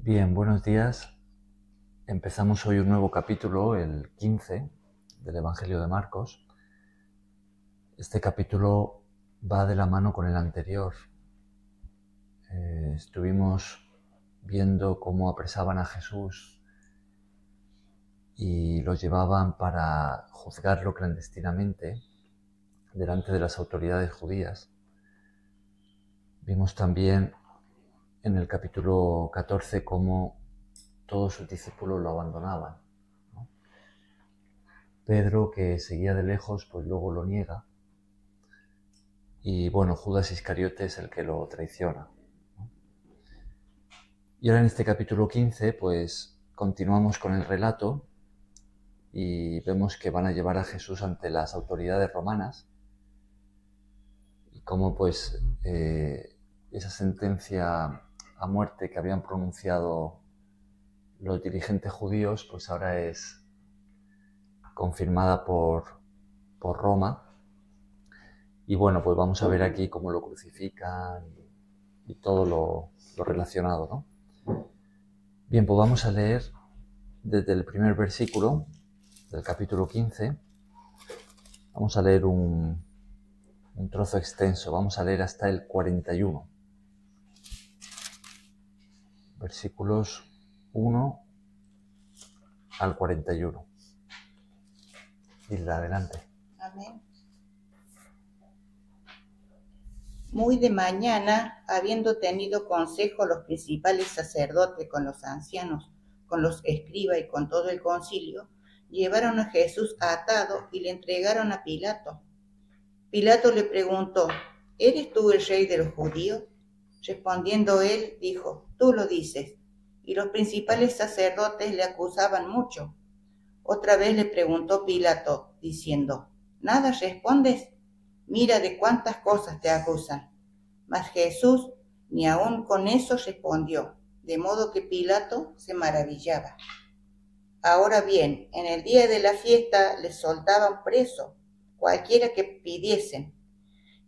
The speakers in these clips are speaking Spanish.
Bien, buenos días. Empezamos hoy un nuevo capítulo, el 15 del Evangelio de Marcos. Este capítulo va de la mano con el anterior. Estuvimos viendo cómo apresaban a Jesús y lo llevaban para juzgarlo clandestinamente delante de las autoridades judías. Vimos también en el capítulo 14 cómo todos sus discípulos lo abandonaban, ¿no? Pedro, que seguía de lejos, pues luego lo niega. Y bueno, Judas Iscariote es el que lo traiciona, ¿no? Y ahora en este capítulo 15, pues continuamos con el relato y vemos que van a llevar a Jesús ante las autoridades romanas y cómo pues esa sentencia a muerte que habían pronunciado los dirigentes judíos, pues ahora es confirmada por Roma. Y bueno, pues vamos a ver aquí cómo lo crucifican y todo lo relacionado, ¿no? Bien, pues vamos a leer desde el primer versículo del capítulo 15. Vamos a leer un trozo extenso, vamos a leer hasta el 41. Versículos 1 al 41. Y de adelante. Amén. Muy de mañana, habiendo tenido consejo los principales sacerdotes con los ancianos, con los escribas y con todo el concilio, llevaron a Jesús atado y le entregaron a Pilato. Pilato le preguntó: ¿Eres tú el rey de los judíos? Respondiendo él, dijo: Tú lo dices. Y los principales sacerdotes le acusaban mucho. Otra vez le preguntó Pilato, diciendo: ¿Nada respondes? Mira de cuántas cosas te acusan. Mas Jesús ni aun con eso respondió, de modo que Pilato se maravillaba. Ahora bien, en el día de la fiesta les soltaban preso, cualquiera que pidiesen.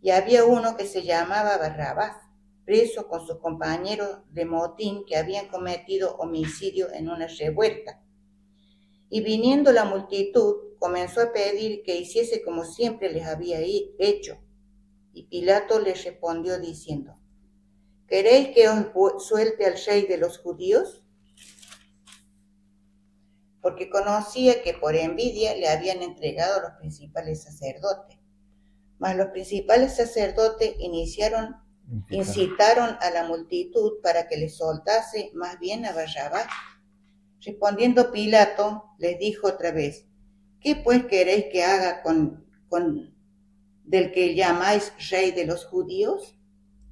Y había uno que se llamaba Barrabás, preso con sus compañeros de motín que habían cometido homicidio en una revuelta. Y viniendo la multitud, comenzó a pedir que hiciese como siempre les había hecho. Y Pilato les respondió diciendo: ¿Queréis que os suelte al rey de los judíos? Porque conocía que por envidia le habían entregado a los principales sacerdotes. Mas los principales sacerdotes incitaron a la multitud para que le soltase más bien a Barrabás. Respondiendo Pilato, les dijo otra vez: ¿Qué pues queréis que haga con del que llamáis rey de los judíos?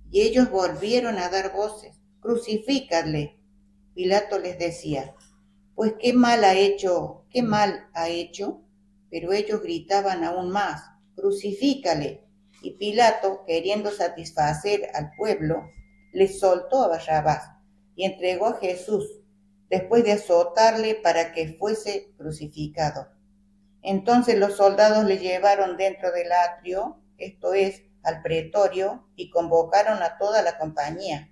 Y ellos volvieron a dar voces: Crucifícadle. Pilato les decía: Pues qué mal ha hecho. Pero ellos gritaban aún más: Crucifícale. Y Pilato, queriendo satisfacer al pueblo, les soltó a Barrabás y entregó a Jesús, después de azotarle para que fuese crucificado. Entonces los soldados le llevaron dentro del atrio, esto es, al pretorio, y convocaron a toda la compañía.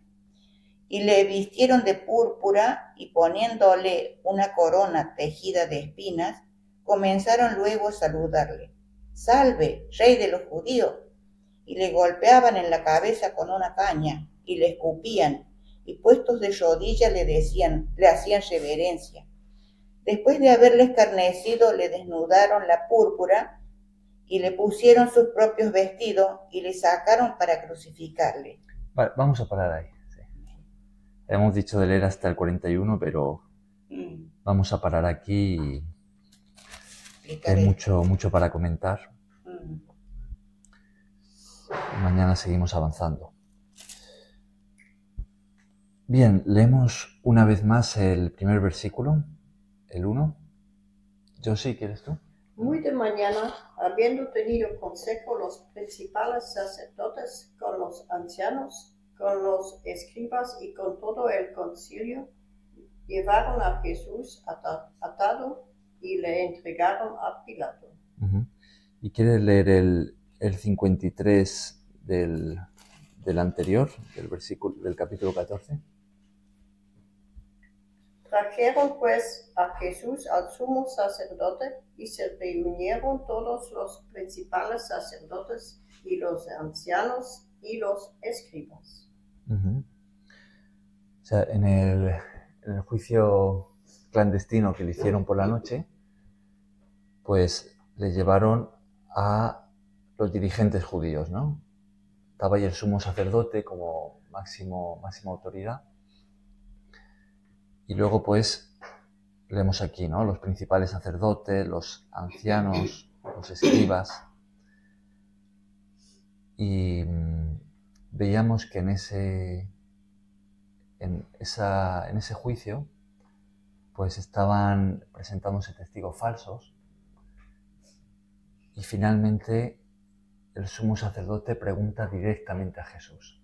Y le vistieron de púrpura y poniéndole una corona tejida de espinas, comenzaron luego a saludarle: ¡Salve, rey de los judíos! Y le golpeaban en la cabeza con una caña y le escupían, y puestos de rodillas le hacían reverencia. Después de haberle escarnecido, le desnudaron la púrpura y le pusieron sus propios vestidos y le sacaron para crucificarle. Vale, vamos a parar ahí. Sí. Hemos dicho de leer hasta el 41, pero vamos a parar aquí. Hay mucho para comentar. Mañana seguimos avanzando. Bien, leemos una vez más el primer versículo, el 1. Josie, ¿quieres tú? Muy de mañana, habiendo tenido consejo los principales sacerdotes con los ancianos, con los escribas y con todo el concilio, llevaron a Jesús atado y le entregaron a Pilato. ¿Y quieres leer el 53 del anterior, del capítulo 14? Trajeron pues a Jesús al sumo sacerdote y se reunieron todos los principales sacerdotes y los ancianos y los escribas. O sea, en el juicio clandestino que le hicieron por la noche, pues le llevaron a los dirigentes judíos, ¿no? Estaba ahí el sumo sacerdote como máxima autoridad. Y luego, pues, leemos aquí, ¿no? Los principales sacerdotes, los ancianos, los escribas. Y veíamos que en ese juicio, pues estaban presentándose testigos falsos. Y finalmente el sumo sacerdote pregunta directamente a Jesús.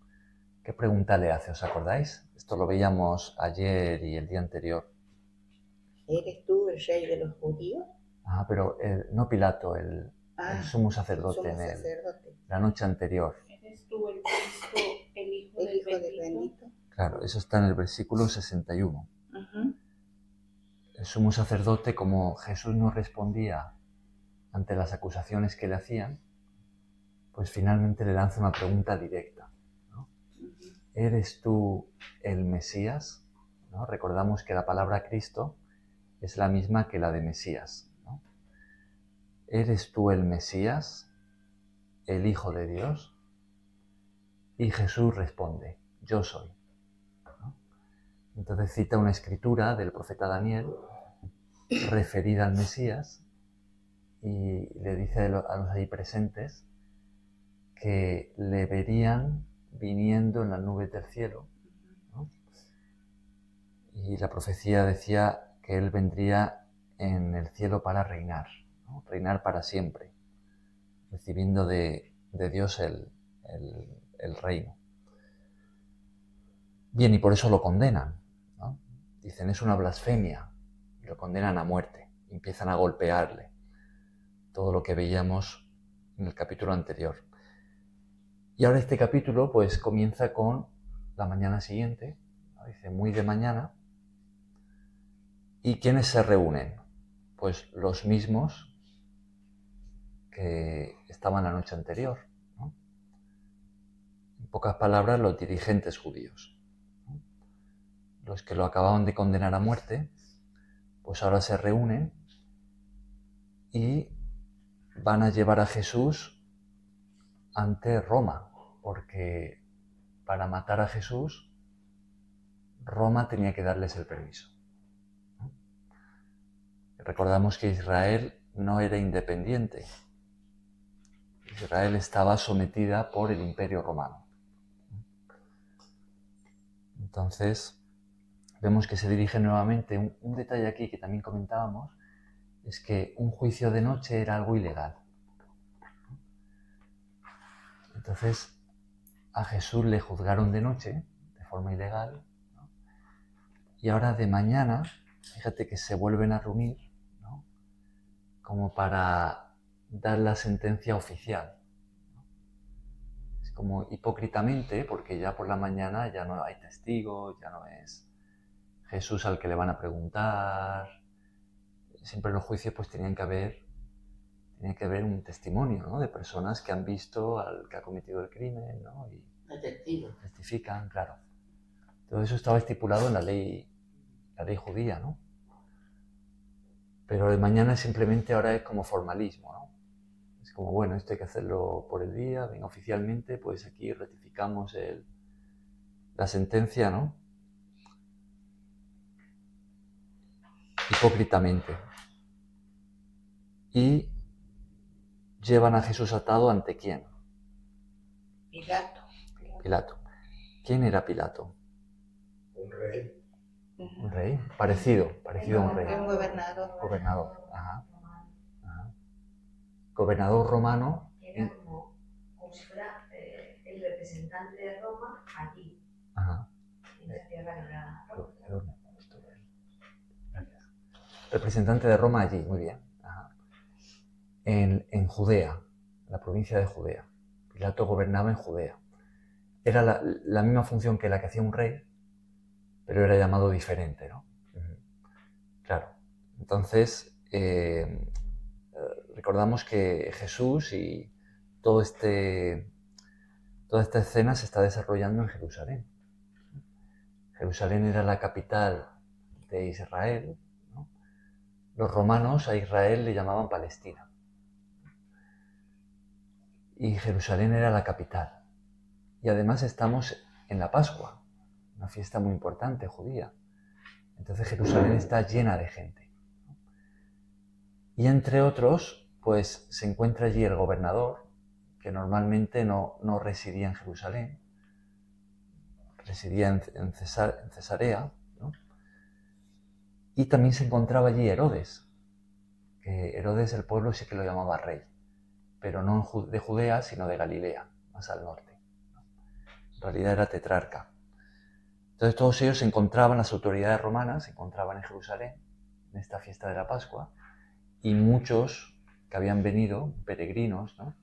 ¿Qué pregunta le hace? ¿Os acordáis? Esto lo veíamos ayer y el día anterior. ¿Eres tú el rey de los judíos? Pero no Pilato, el sumo sacerdote, la noche anterior. ¿Eres tú el Cristo, el Hijo del Bendito? Claro, eso está en el versículo 61. El sumo sacerdote, como Jesús no respondía ante las acusaciones que le hacían, pues finalmente le lanza una pregunta directa, ¿no? ¿Eres tú el Mesías? ¿No? Recordamos que la palabra Cristo es la misma que la de Mesías, ¿no? ¿Eres tú el Mesías, el Hijo de Dios? Y Jesús responde, yo soy, ¿no? Entonces cita una escritura del profeta Daniel referida al Mesías y le dice a los ahí presentes que le verían viniendo en las nubes del cielo, ¿no? Y la profecía decía que él vendría en el cielo para reinar, ¿no? Reinar para siempre, recibiendo de Dios el reino. Bien, y por eso lo condenan, ¿no? Dicen, es una blasfemia, y lo condenan a muerte, y empiezan a golpearle. Todo lo que veíamos en el capítulo anterior. Y ahora este capítulo pues comienza con la mañana siguiente, ¿no? Dice muy de mañana. ¿Y quiénes se reúnen? Pues los mismos que estaban la noche anterior, ¿no? En pocas palabras, los dirigentes judíos, ¿no? Los que lo acababan de condenar a muerte, pues ahora se reúnen y van a llevar a Jesús ante Roma, porque para matar a Jesús, Roma tenía que darles el permiso, ¿no? Recordamos que Israel no era independiente. Israel estaba sometida por el Imperio Romano. Entonces, vemos que se dirige nuevamente. Un detalle aquí que también comentábamos es que un juicio de noche era algo ilegal. Entonces, a Jesús le juzgaron de noche, de forma ilegal, ¿no? Y ahora de mañana, fíjate que se vuelven a reunir, ¿no? Como para dar la sentencia oficial, ¿no? Es como hipócritamente, porque ya por la mañana ya no hay testigos, ya no es Jesús al que le van a preguntar. Siempre en los juicios pues tiene que haber un testimonio, ¿no? De personas que han visto al que ha cometido el crimen, ¿no? Y testifican, claro. Todo eso estaba estipulado en la ley judía, ¿no? Pero de mañana simplemente ahora es como formalismo, ¿no? Es como, bueno, esto hay que hacerlo por el día, venga, oficialmente, pues aquí ratificamos la sentencia, ¿no? Hipócritamente. Y llevan a Jesús atado ante ¿quién? Pilato. ¿Quién era Pilato? Un rey. Un rey, parecido a un rey. Un Gobernador. Ajá. Gobernador romano. Era como si fuera el representante de Roma allí. Ajá. En esa tierra que era Roma. Gracias. Representante de Roma allí, muy bien. Ajá. En Judea, la provincia de Judea. Pilato gobernaba en Judea. Era la misma función que la que hacía un rey, pero era llamado diferente, ¿no? Claro. Entonces, recordamos que Jesús y toda esta escena se está desarrollando en Jerusalén. Jerusalén era la capital de Israel, ¿no? Los romanos a Israel le llamaban Palestina. Y Jerusalén era la capital. Y además estamos en la Pascua, una fiesta muy importante judía. Entonces Jerusalén está llena de gente. Y entre otros, pues se encuentra allí el gobernador, que normalmente no residía en Jerusalén, residía en Cesarea, ¿no? Y también se encontraba allí Herodes, que Herodes el pueblo sí que lo llamaba rey, pero no de Judea, sino de Galilea, más al norte. En realidad era tetrarca. Entonces todos ellos se encontraban, las autoridades romanas se encontraban en Jerusalén, en esta fiesta de la Pascua, y muchos que habían venido, peregrinos, ¿no?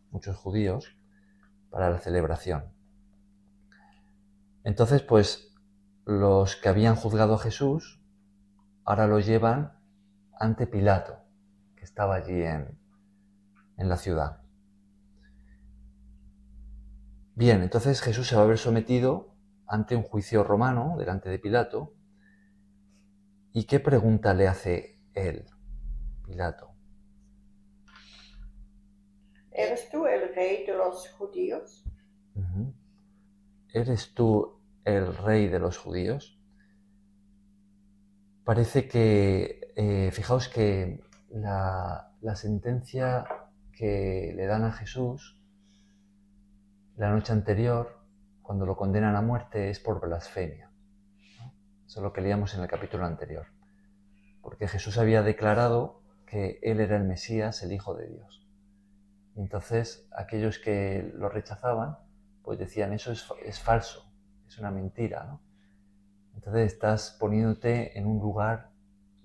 Muchos judíos, para la celebración. Entonces, pues, los que habían juzgado a Jesús, ahora lo llevan ante Pilato, que estaba allí en la ciudad. Bien, entonces Jesús se va a ver sometido ante un juicio romano, delante de Pilato. ¿Y qué pregunta le hace él, Pilato? ¿Eres tú el rey de los judíos? Uh-huh. ¿Eres tú el rey de los judíos? Parece que, fijaos que la sentencia que le dan a Jesús la noche anterior, cuando lo condenan a muerte, es por blasfemia, ¿no? Eso es lo que leíamos en el capítulo anterior. Porque Jesús había declarado que él era el Mesías, el Hijo de Dios. Y entonces aquellos que lo rechazaban, pues decían, eso es falso, es una mentira, ¿no? Entonces estás poniéndote en un lugar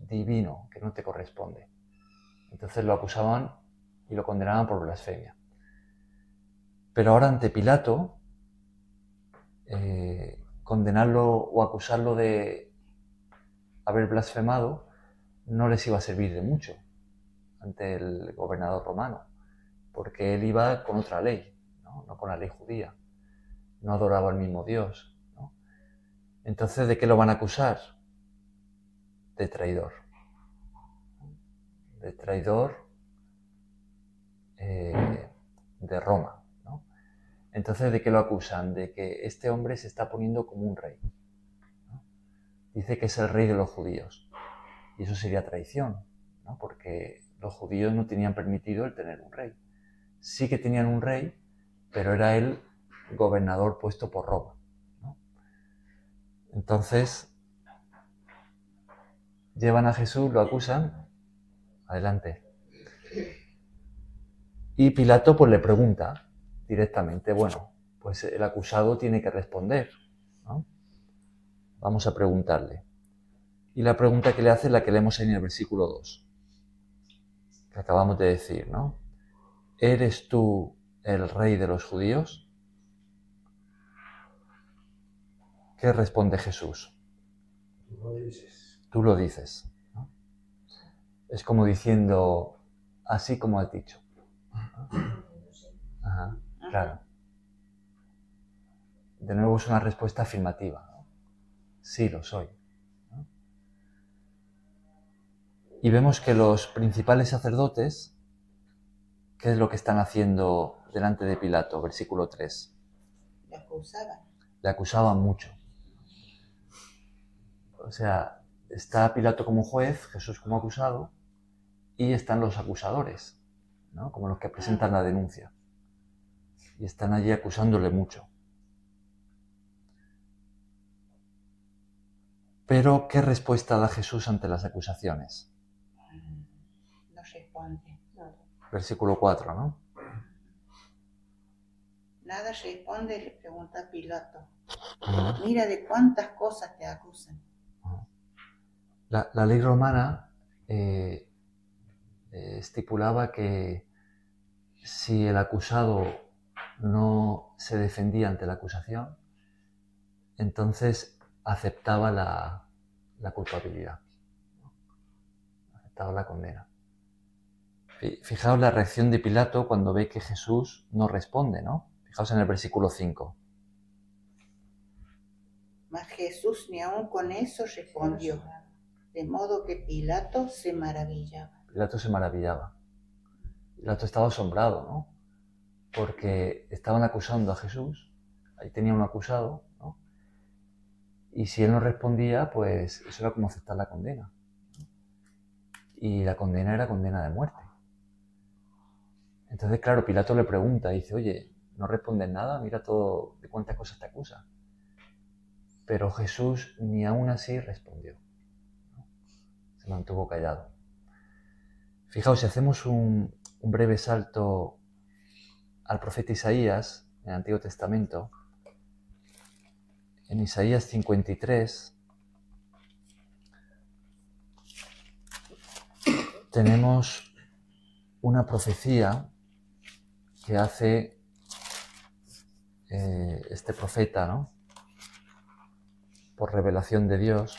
divino que no te corresponde. Entonces lo acusaban y lo condenaban por blasfemia. Pero ahora ante Pilato, condenarlo o acusarlo de haber blasfemado no les iba a servir de mucho ante el gobernador romano, porque él iba con otra ley, no con la ley judía, no adoraba al mismo Dios, ¿no? Entonces, ¿de qué lo van a acusar? De traidor. De traidor de Roma, ¿no? Entonces, ¿de qué lo acusan? De que este hombre se está poniendo como un rey, ¿no? Dice que es el rey de los judíos. Y eso sería traición, ¿no? Porque los judíos no tenían permitido el tener un rey. Sí que tenían un rey, pero era el gobernador puesto por Roma, ¿no? Entonces, llevan a Jesús, lo acusan, adelante. Y Pilato pues le pregunta directamente, bueno, pues el acusado tiene que responder, ¿no? Vamos a preguntarle. Y la pregunta que le hace es la que leemos en el versículo 2, que acabamos de decir, ¿no? ¿Eres tú el rey de los judíos? ¿Qué responde Jesús? Tú lo dices. Tú lo dices, ¿no? Es como diciendo, así como has dicho. Ajá, claro. De nuevo es una respuesta afirmativa, ¿no? Sí, lo soy, ¿no? Y vemos que los principales sacerdotes, ¿qué es lo que están haciendo delante de Pilato? Versículo 3. Le acusaban. Le acusaban mucho. O sea, está Pilato como juez, Jesús como acusado, y están los acusadores, ¿no? Como los que presentan la denuncia. Y están allí acusándole mucho. Pero, ¿qué respuesta da Jesús ante las acusaciones? No responde. Versículo 4, ¿no? Nada responde, le pregunta a Pilato. Uh-huh. Mira de cuántas cosas te acusan. Uh-huh. La ley romana estipulaba que si el acusado no se defendía ante la acusación, entonces aceptaba la culpabilidad. aceptado la condena. Fijaos la reacción de Pilato cuando ve que Jesús no responde, ¿no? Fijaos en el versículo 5. Mas Jesús ni aun con eso respondió, de modo que Pilato se maravillaba. Pilato se maravillaba. Pilato estaba asombrado, ¿no? Porque estaban acusando a Jesús, ahí tenía un acusado, ¿no? Y si él no respondía, pues eso era como aceptar la condena. Y la condena era condena de muerte. Entonces, claro, Pilato le pregunta, dice, oye, ¿no respondes nada? Mira todo, de cuántas cosas te acusa. Pero Jesús ni aún así respondió, ¿no? Se mantuvo callado. Fijaos, si hacemos un breve salto al profeta Isaías, en el Antiguo Testamento, en Isaías 53, tenemos una profecía que hace este profeta, ¿no? Por revelación de Dios,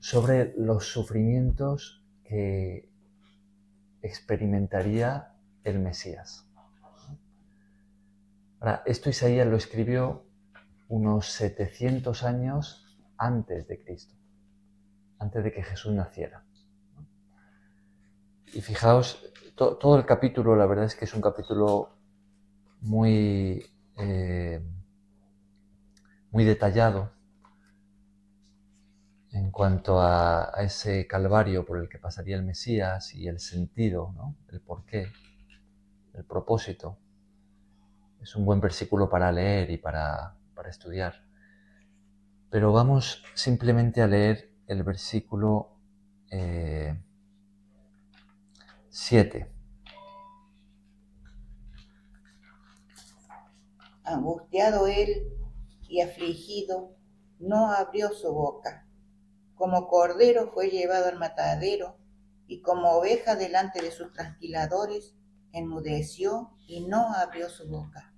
sobre los sufrimientos que experimentaría el Mesías. Ahora, esto Isaías lo escribió unos 700 años antes de Cristo, antes de que Jesús naciera. Y fijaos, todo el capítulo, la verdad es que es un capítulo muy detallado en cuanto a ese calvario por el que pasaría el Mesías y el sentido, ¿no? El porqué, el propósito. Es un buen versículo para leer y para estudiar. Pero vamos simplemente a leer el versículo 7. Angustiado él y afligido, no abrió su boca. Como cordero fue llevado al matadero, y como oveja delante de sus trasquiladores, enmudeció y no abrió su boca.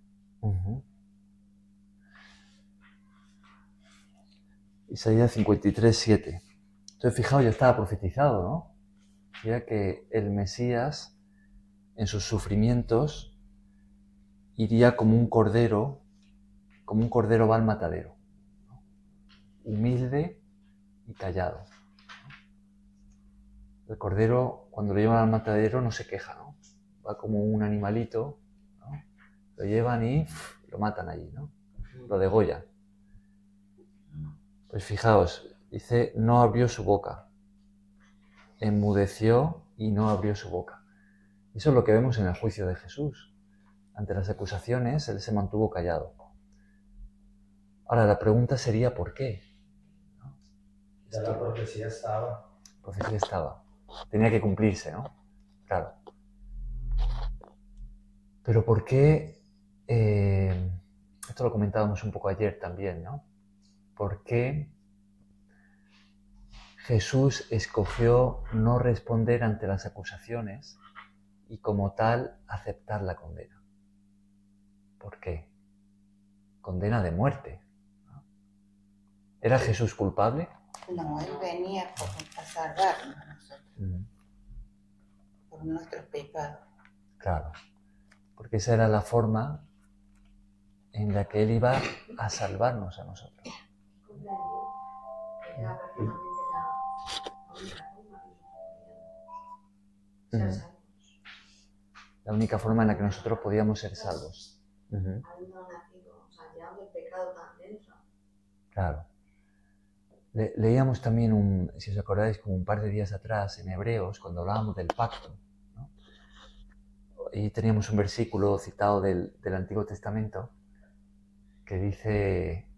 Isaías 53, 7. Entonces, fijaos, ya estaba profetizado, ¿no? Decía que el Mesías, en sus sufrimientos, iría como un cordero va al matadero, ¿no? Humilde y callado. El cordero, cuando lo llevan al matadero, no se queja, ¿no? Va como un animalito, ¿no? Lo llevan y lo matan allí, ¿no? Lo degollan. Pues fijaos, dice, no abrió su boca. Enmudeció y no abrió su boca. Eso es lo que vemos en el juicio de Jesús. Ante las acusaciones, él se mantuvo callado. Ahora, la pregunta sería, ¿por qué? ¿No? Ya la profecía estaba. La profecía estaba. Tenía que cumplirse, ¿no? Claro. Pero ¿por qué? Esto lo comentábamos un poco ayer también, ¿no? ¿Por qué Jesús escogió no responder ante las acusaciones y como tal aceptar la condena? ¿Por qué? Condena de muerte, ¿no? ¿Era Jesús culpable? No, él venía a salvarnos a nosotros, por nuestros pecados. Claro, porque esa era la forma en la que él iba a salvarnos a nosotros. Comprendió que era prácticamente la única forma de ser salvos. La única forma en la que nosotros podíamos ser salvos. Habiendo nacido, o sea, llevando el pecado tan dentro. Claro. Leíamos también, si os acordáis, como un par de días atrás en Hebreos, cuando hablábamos del pacto, ¿no? Y teníamos un versículo citado del Antiguo Testamento que dice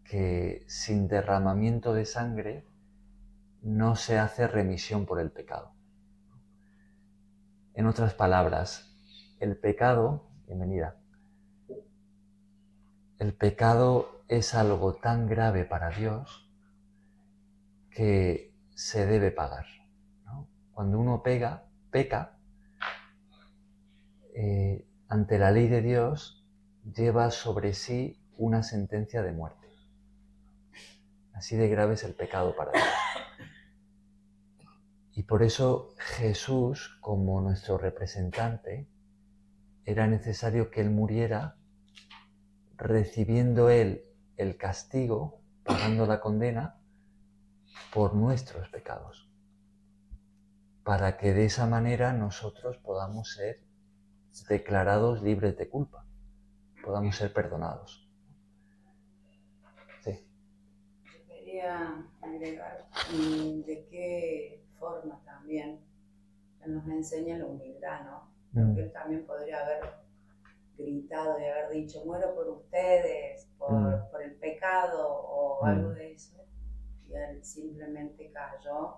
que sin derramamiento de sangre no se hace remisión por el pecado. En otras palabras, el pecado, bienvenida, el pecado es algo tan grave para Dios que se debe pagar, ¿no? Cuando uno peca, ante la ley de Dios, lleva sobre sí una sentencia de muerte. Así de grave es el pecado para Dios. por eso Jesús, como nuestro representante, era necesario que Él muriera recibiendo Él el castigo, pagando la condena por nuestros pecados, para que de esa manera nosotros podamos ser declarados libres de culpa, podamos ser perdonados. Sí. Yo quería agregar de qué forma también nos enseña la humildad, ¿no? Porque Él también podría haber gritado y haber dicho, muero por ustedes, por el pecado o algo de eso. Y Él simplemente cayó,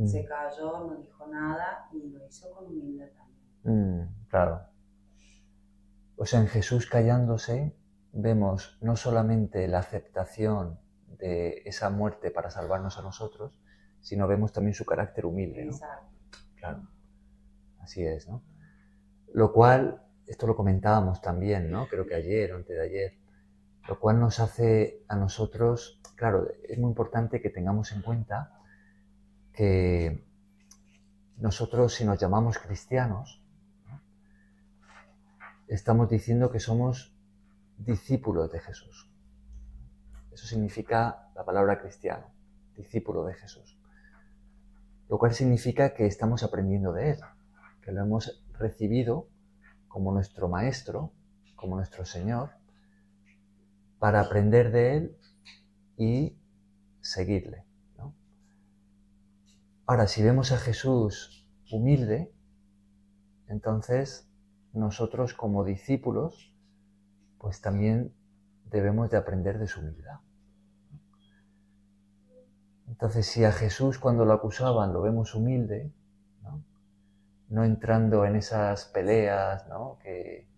se cayó, no dijo nada y lo hizo con humildad también. Claro. O sea, en Jesús callándose vemos no solamente la aceptación de esa muerte para salvarnos a nosotros, sino vemos también su carácter humilde, ¿no? Exacto. Claro. Así es, ¿no? Lo cual, esto lo comentábamos también, ¿no? Creo que ayer o antes de ayer, lo cual nos hace a nosotros, claro, es muy importante que tengamos en cuenta que nosotros, si nos llamamos cristianos, ¿no?, estamos diciendo que somos discípulos de Jesús. Eso significa la palabra cristiano, discípulo de Jesús. Lo cual significa que estamos aprendiendo de Él, que lo hemos recibido como nuestro Maestro, como nuestro Señor, para aprender de Él y seguirle, ¿no? Ahora, si vemos a Jesús humilde, entonces nosotros como discípulos, pues también debemos de aprender de su humildad. Entonces, si a Jesús cuando lo acusaban lo vemos humilde, no entrando en esas peleas, ¿no?, que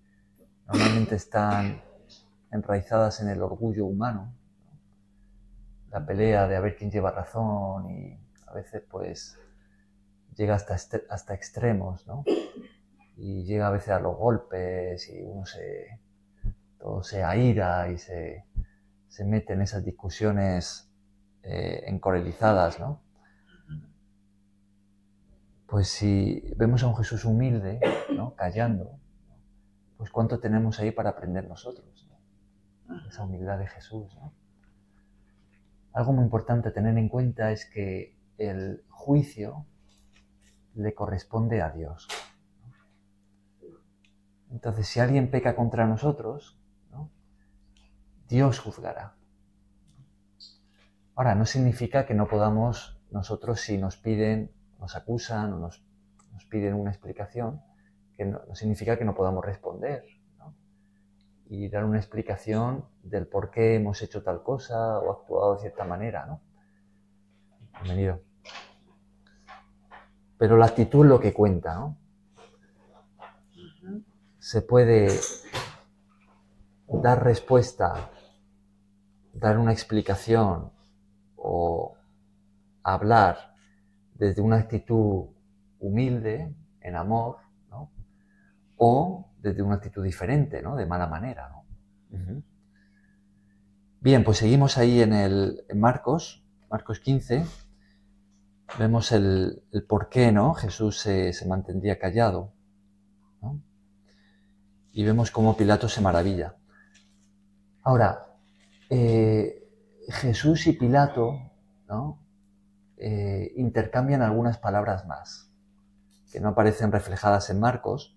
normalmente están enraizadas en el orgullo humano, ¿no?, la pelea de a ver quién lleva razón y a veces pues llega hasta extremos, ¿no? Y llega a veces a los golpes y todo se aira y se mete en esas discusiones encorelizadas, ¿no? Pues si vemos a un Jesús humilde, ¿no?, callando, pues cuánto tenemos ahí para aprender nosotros, ¿no?, esa humildad de Jesús, ¿no? Algo muy importante a tener en cuenta es que el juicio le corresponde a Dios, ¿no? Entonces, si alguien peca contra nosotros, ¿no?, Dios juzgará. Ahora, no significa que no podamos nosotros, si nos piden, nos acusan o nos piden una explicación, que no significa que no podamos responder, ¿no?, y dar una explicación del por qué hemos hecho tal cosa o actuado de cierta manera, ¿no? Bienvenido. Pero la actitud es lo que cuenta, ¿no? Se puede dar respuesta, dar una explicación o hablar desde una actitud humilde, en amor, ¿no?, o desde una actitud diferente, ¿no?, de mala manera, ¿no? Bien, pues seguimos ahí en Marcos 15. Vemos el por qué, ¿no?, Jesús se mantendría callado, ¿no? Y vemos cómo Pilato se maravilla. Ahora, Jesús y Pilato, ¿no?, intercambian algunas palabras más, que no aparecen reflejadas en Marcos,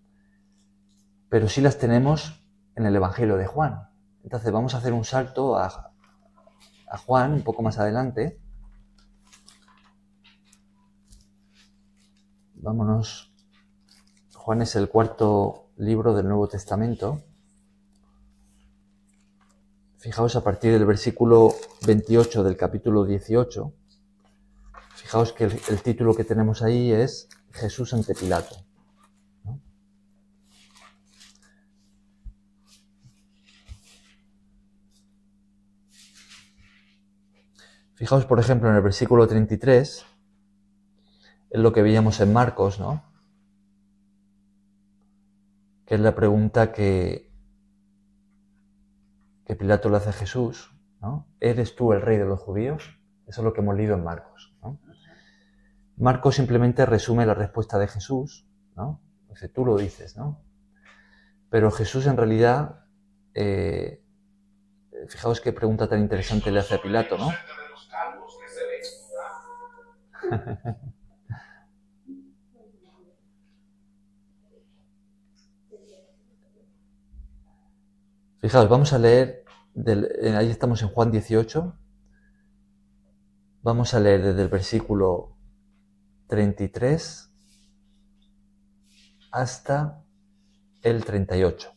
pero sí las tenemos en el Evangelio de Juan. Entonces vamos a hacer un salto a Juan, un poco más adelante. Vámonos. Juan es el cuarto libro del Nuevo Testamento. Fijaos a partir del versículo 28 del capítulo 18. Fijaos que el título que tenemos ahí es Jesús ante Pilato, ¿no? Fijaos, por ejemplo, en el versículo 33, es lo que veíamos en Marcos, ¿no?, que es la pregunta que Pilato le hace a Jesús, ¿no? ¿Eres tú el rey de los judíos? Eso es lo que hemos leído en Marcos, ¿no? Marcos simplemente resume la respuesta de Jesús, ¿no? Dice, tú lo dices, ¿no? Pero Jesús en realidad, fijaos qué pregunta tan interesante le hace a Pilato, ¿no? Fijaos, vamos a leer, ahí estamos en Juan 18, vamos a leer desde el versículo 33 hasta el 38.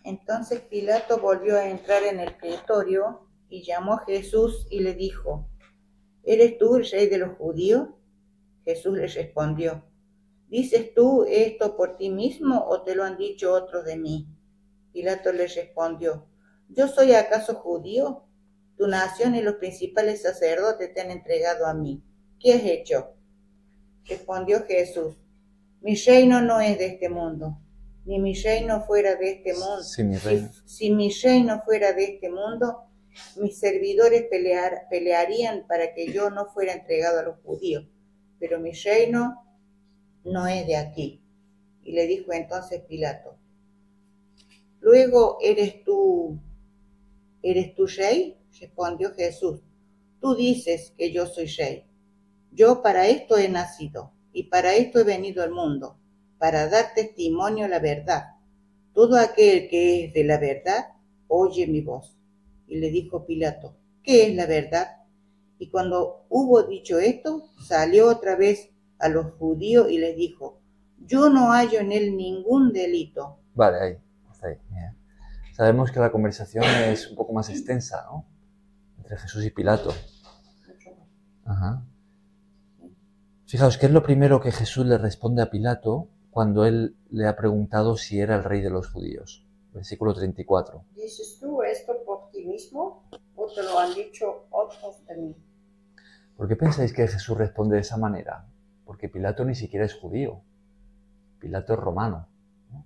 Entonces Pilato volvió a entrar en el pretorio y llamó a Jesús y le dijo, ¿eres tú el rey de los judíos? Jesús le respondió, ¿dices tú esto por ti mismo o te lo han dicho otros de mí? Pilato le respondió, ¿yo soy acaso judío? Tu nación y los principales sacerdotes te han entregado a mí. ¿Qué has hecho? Respondió Jesús, mi reino no es de este mundo, ni mi reino fuera de este mundo. Si mi reino fuera de este mundo, mis servidores pelearían para que yo no fuera entregado a los judíos, pero mi reino no es de aquí. Y le dijo entonces Pilato, luego, ¿eres tú rey? Respondió Jesús, tú dices que yo soy rey. Yo para esto he nacido, y para esto he venido al mundo, para dar testimonio a la verdad. Todo aquel que es de la verdad, oye mi voz. Y le dijo Pilato, ¿qué es la verdad? Y cuando hubo dicho esto, salió otra vez a los judíos y les dijo, yo no hallo en él ningún delito. Vale, ahí, hasta ahí. Bien. Sabemos que la conversación es un poco más extensa, ¿no? Entre Jesús y Pilato. Ajá. Fijaos, ¿qué es lo primero que Jesús le responde a Pilato cuando él le ha preguntado si era el rey de los judíos? Versículo 34. ¿Dices tú esto por ti mismo o te lo han dicho otros de mí? ¿Por qué pensáis que Jesús responde de esa manera? Porque Pilato ni siquiera es judío. Pilato es romano, ¿no?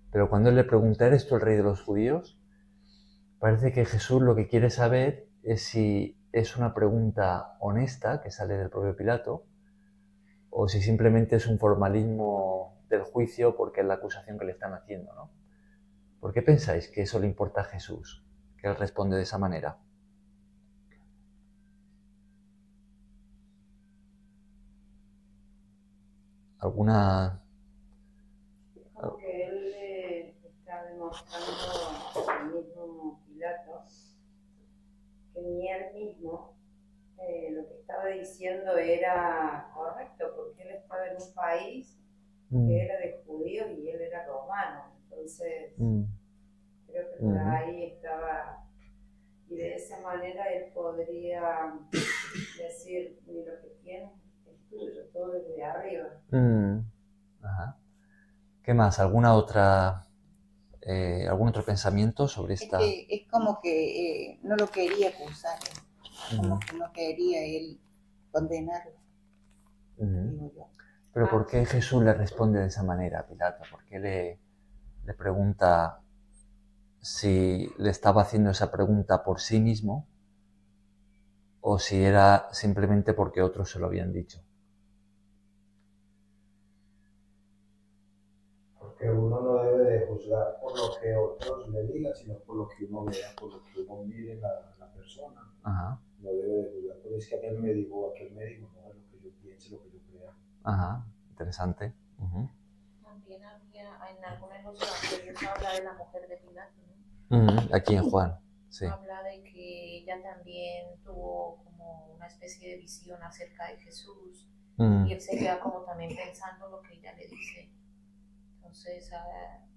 Pero cuando él le pregunta, ¿eres tú el rey de los judíos? Parece que Jesús lo que quiere saber es si es una pregunta honesta que sale del propio Pilato o si simplemente es un formalismo del juicio porque es la acusación que le están haciendo, ¿no? ¿Por qué pensáis que eso le importa a Jesús? Que él responde de esa manera. ¿Alguna...? Como que él le está demostrando al mismo Pilato que ni él mismo lo que estaba diciendo era correcto, porque él estaba en un país que era de judíos y él era romano. Entonces, creo que por ahí estaba, y de esa manera él podría decir, ni lo que tienes es tuyo, todo desde arriba. Ajá. ¿Qué más? ¿Algún otro pensamiento sobre esta...? Es como que no lo quería acusar, como que no quería él condenarlo, digo yo. Pero ¿por qué Jesús le responde de esa manera a Pilato? ¿Por qué le pregunta si le estaba haciendo esa pregunta por sí mismo o si era simplemente porque otros se lo habían dicho? Porque uno no debe de juzgar por lo que otros le digan, sino por lo que uno vea, por lo que uno mire en la persona. Ajá. No debe de juzgar, porque es que aquel me dijo, no es lo que yo piense, lo que yo crea. Ajá, interesante. También había, en algunos de los evangelios habla de la mujer de Pilato, ¿no? Aquí en Juan, sí. Habla de que ella también tuvo como una especie de visión acerca de Jesús y él se queda como también pensando lo que ella le dice. Entonces,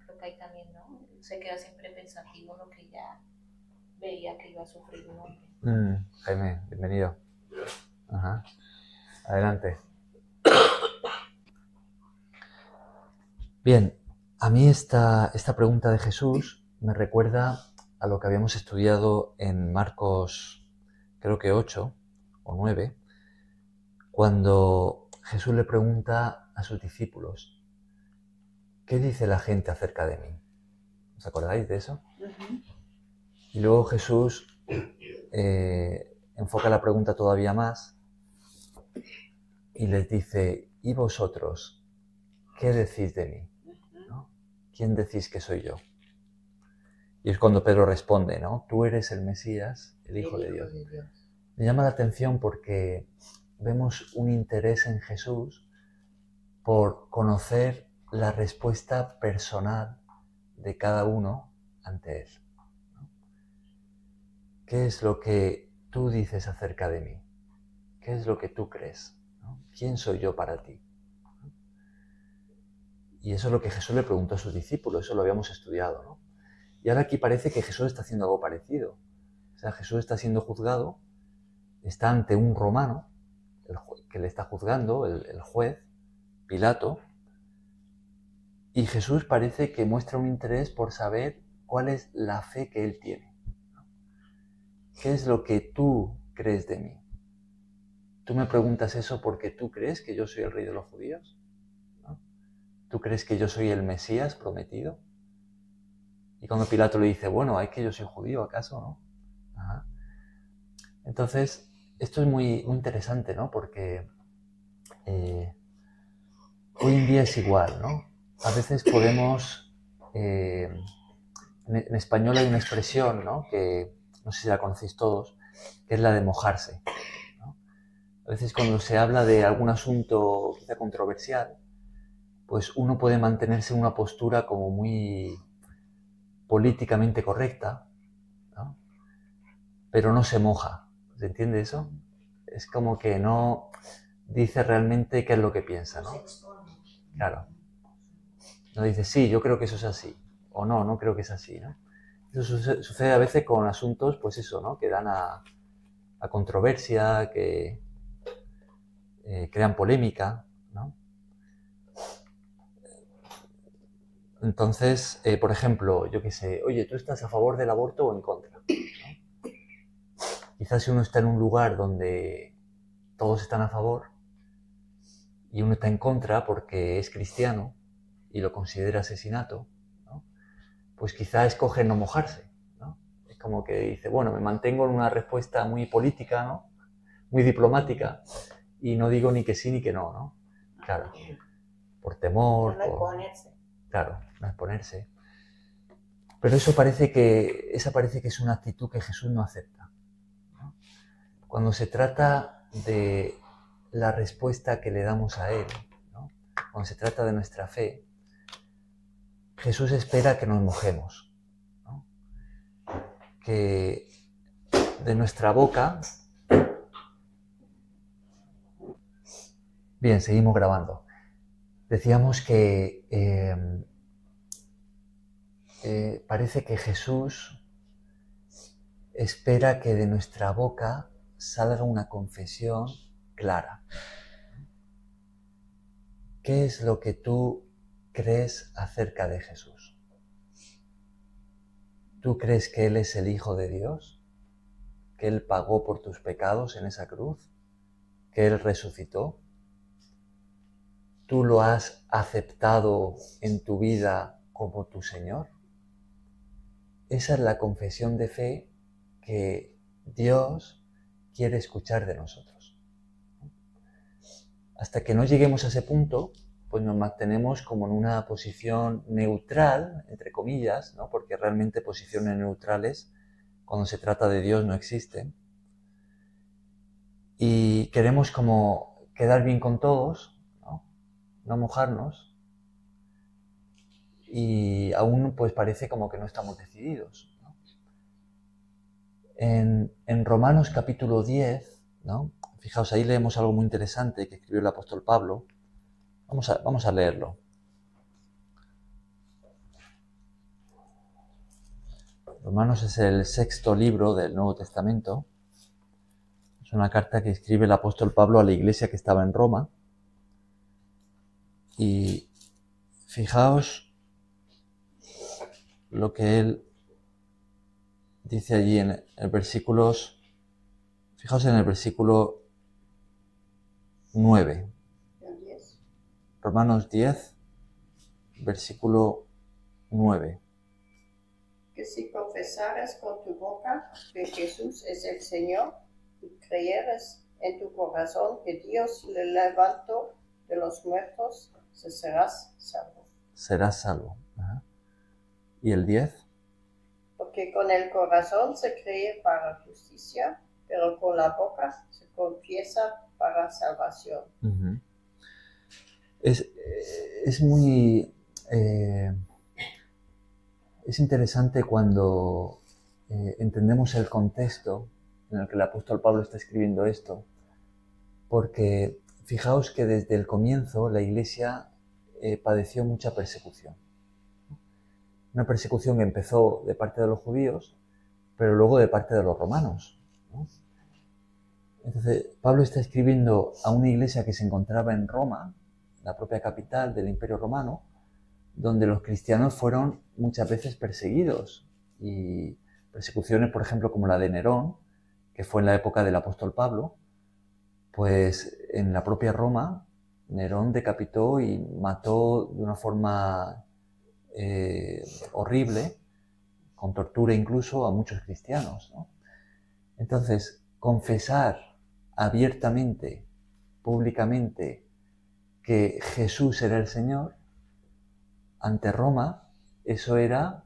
creo que ahí también, ¿no? Él se queda siempre pensativo en lo que ella veía que iba a sufrir un hombre. Jaime, bienvenido. Ajá. Adelante. Bien, a mí esta pregunta de Jesús me recuerda a lo que habíamos estudiado en Marcos, creo que 8 o 9, cuando Jesús le pregunta a sus discípulos, ¿qué dice la gente acerca de mí? ¿Os acordáis de eso? Y luego Jesús, enfoca la pregunta todavía más y les dice, ¿y vosotros qué decís de mí? ¿No? ¿Quién decís que soy yo? Y es cuando Pedro responde, ¿no? Tú eres el Mesías, el Hijo de Dios. Me llama la atención porque vemos un interés en Jesús por conocer la respuesta personal de cada uno ante Él. ¿No? ¿Qué es lo que tú dices acerca de mí? ¿Qué es lo que tú crees? ¿No? ¿Quién soy yo para ti? Y eso es lo que Jesús le preguntó a sus discípulos, eso lo habíamos estudiado, ¿no? Y ahora aquí parece que Jesús está haciendo algo parecido. O sea, Jesús está siendo juzgado, está ante un romano, que le está juzgando, el juez, Pilato, y Jesús parece que muestra un interés por saber cuál es la fe que él tiene. ¿Qué es lo que tú crees de mí? ¿Tú me preguntas eso porque tú crees que yo soy el rey de los judíos? ¿No? ¿Tú crees que yo soy el Mesías prometido? Y cuando Pilato le dice, bueno, ¿es que yo soy judío acaso, no? Ajá. Entonces, esto es muy interesante, ¿no? Porque hoy en día es igual, ¿no? A veces podemos... en español hay una expresión, ¿no? Que no sé si la conocéis todos, que es la de mojarse, ¿no? A veces cuando se habla de algún asunto quizá controversial, pues uno puede mantenerse en una postura como muy políticamente correcta, ¿no? Pero no se moja. ¿Se entiende eso? Es como que no dice realmente qué es lo que piensa, ¿no? Claro. No dice, sí, yo creo que eso es así. O no, no creo que es así, ¿no? Eso sucede a veces con asuntos, pues eso, ¿no? Que dan a controversia, que crean polémica, ¿no? Entonces, por ejemplo, yo qué sé, oye, ¿tú estás a favor del aborto o en contra? ¿No? Quizás si uno está en un lugar donde todos están a favor y uno está en contra porque es cristiano y lo considera asesinato, ¿no? Pues quizá escoge no mojarse, ¿no? Es como que dice, bueno, me mantengo en una respuesta muy política, ¿no? Muy diplomática y no digo ni que sí ni que no, ¿no? Claro, por temor, No exponerse. Claro, no exponerse. Pero esa parece que es una actitud que Jesús no acepta, ¿no? Cuando se trata de la respuesta que le damos a Él, ¿no? Cuando se trata de nuestra fe, Jesús espera que nos mojemos, ¿no? Que de nuestra boca... Bien, seguimos grabando. Decíamos que parece que Jesús espera que de nuestra boca salga una confesión clara. ¿Qué es lo que tú crees acerca de Jesús? ¿Tú crees que Él es el Hijo de Dios? ¿Que Él pagó por tus pecados en esa cruz? ¿Que Él resucitó? ¿Tú lo has aceptado en tu vida como tu Señor? Esa es la confesión de fe que Dios quiere escuchar de nosotros. Hasta que no lleguemos a ese punto, pues nos mantenemos como en una posición neutral, entre comillas, ¿no? Porque realmente posiciones neutrales, cuando se trata de Dios, no existen. Y queremos como quedar bien con todos, no mojarnos, y aún pues parece como que no estamos decididos, ¿no? En Romanos capítulo 10, ¿no? Fijaos, ahí leemos algo muy interesante que escribió el apóstol Pablo. Vamos a leerlo. Romanos es el 6º libro del Nuevo Testamento. Es una carta que escribe el apóstol Pablo a la iglesia que estaba en Roma. Y fijaos lo que él dice allí en el versículos. Fijaos en el versículo 9. Romanos 10, versículo 9. Que si confesares con tu boca que Jesús es el Señor y creyeres en tu corazón que Dios le levantó de los muertos, serás salvo. Serás salvo. Ajá. ¿Y el 10? Porque con el corazón se cree para justicia, pero con la boca se confiesa para salvación. Uh-huh. Es muy... es interesante cuando entendemos el contexto en el que el apóstol Pablo está escribiendo esto, porque fijaos que desde el comienzo la Iglesia padeció mucha persecución. Una persecución que empezó de parte de los judíos, pero luego de parte de los romanos, ¿no? Entonces, Pablo está escribiendo a una iglesia que se encontraba en Roma, la propia capital del Imperio Romano, donde los cristianos fueron muchas veces perseguidos. Y persecuciones, por ejemplo, como la de Nerón, que fue en la época del apóstol Pablo, pues en la propia Roma, Nerón decapitó y mató de una forma horrible, con tortura incluso, a muchos cristianos, ¿no? Entonces, confesar abiertamente, públicamente, que Jesús era el Señor, ante Roma, eso era